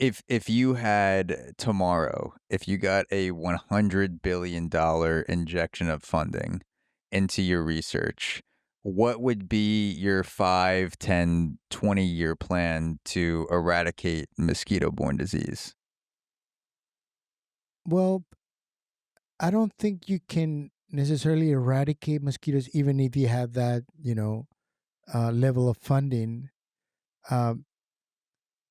If you had tomorrow, if you got a $100 billion injection of funding into your research, what would be your 5, 10, 20-year plan to eradicate mosquito-borne disease? Well, I don't think you can necessarily eradicate mosquitoes, even if you have that, level of funding. Um,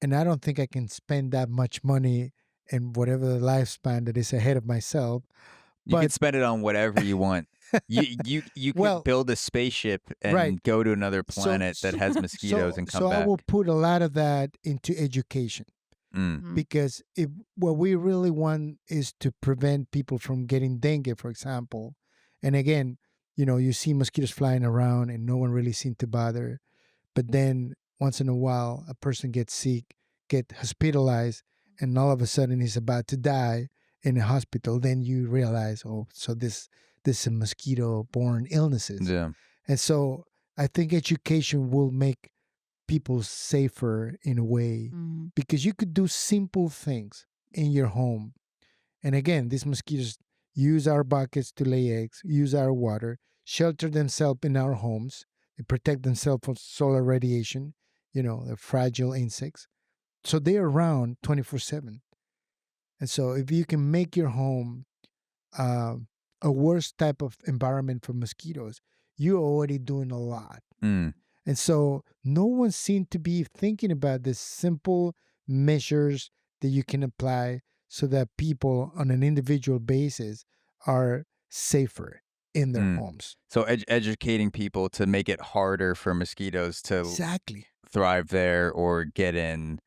and I don't think I can spend that much money in whatever the lifespan that is ahead of myself. You But could spend it on whatever you want. You could well, build a spaceship right. and go to another So planet that has mosquitoes so and come so I will back. put a lot of that into education, Mm, Mhm. because if what we really want is to prevent people from getting dengue, for example. And again, you see mosquitoes flying around and no one really seems to bother. But then once in a while, a person gets sick, get hospitalized, and all of a sudden he's about to die in a hospital. Then you realize, oh, so this is mosquito-borne illnesses. yeah. And so I think education will make people safer in a way, Mhm. because you could do simple things in your home. And again, these mosquitoes use our buckets to lay eggs, use our water, shelter themselves in our homes, they protect themselves from solar radiation, they're fragile insects. So they're around 24/7. And so if you can make your home um, a worse type of environment for mosquitoes, you're already doing a lot. Mm, And so no one seemed to be thinking about the simple measures that you can apply so that people on an individual basis are safer in their mm. homes. So educating people to make it harder for mosquitoes to Exactly. thrive there or get in,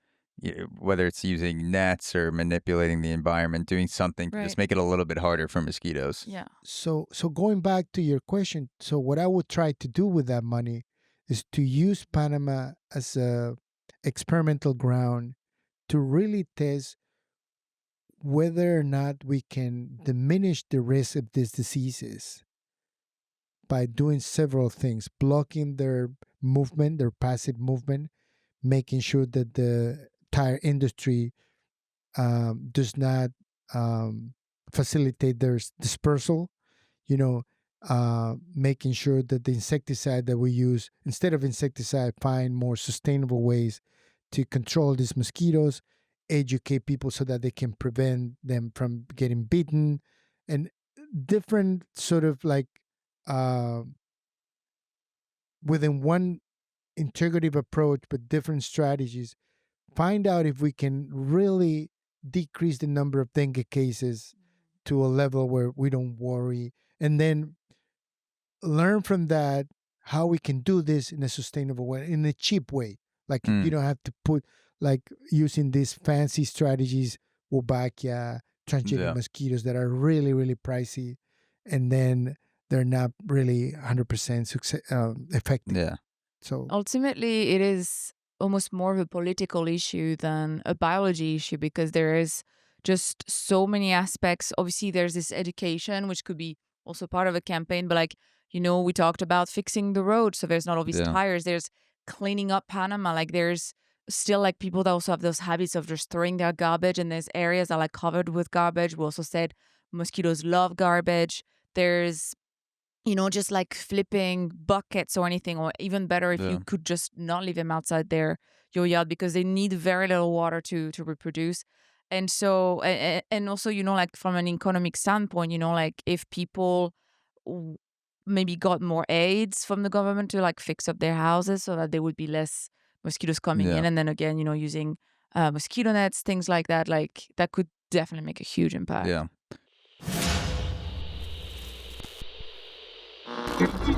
whether it's using nets or manipulating the environment, doing something to just Right. make it a little bit harder for mosquitoes. Yeah. So going back to your question, so what I would try to do with that money is to use Panama as a experimental ground to really test whether or not we can diminish the risk of these diseases by doing several things: blocking their movement, their passive movement, making sure that the tire industry does not facilitate their dispersal, making sure that the insecticide that we use, instead of insecticide, find more sustainable ways to control these mosquitoes, educate people so that they can prevent them from getting bitten, and different sort of like uh, within one integrative approach, but different strategies. Find out if we can really decrease the number of dengue cases to a level where we don't worry, and then learn from that how we can do this in a sustainable way, in a cheap way. Like you Mm, don't have to put like using these fancy strategies, Wolbachia, transgenic yeah. mosquitoes that are really, really pricey, and then they're not really 100% effective. Yeah. So Ultimately, it is almost more of a political issue than a biology issue because there is just so many aspects. Obviously, there's this education, which could be also part of a campaign, but we talked about fixing the road. So there's not all these Yeah. tires. There's cleaning up Panama. Like there's still like people that also have those habits of just throwing their garbage, and there's areas that are like covered with garbage. We also said mosquitoes love garbage. There's just like flipping buckets or anything, or even better if Yeah. you could just not leave them outside your yard because they need very little water to reproduce. And so, and also, like from an economic standpoint, like if people w- maybe got more aids from the government to like fix up their houses so that there would be less mosquitoes coming in. Yeah. And then again, using mosquito nets, things like that, like that could definitely make a huge impact. Yeah.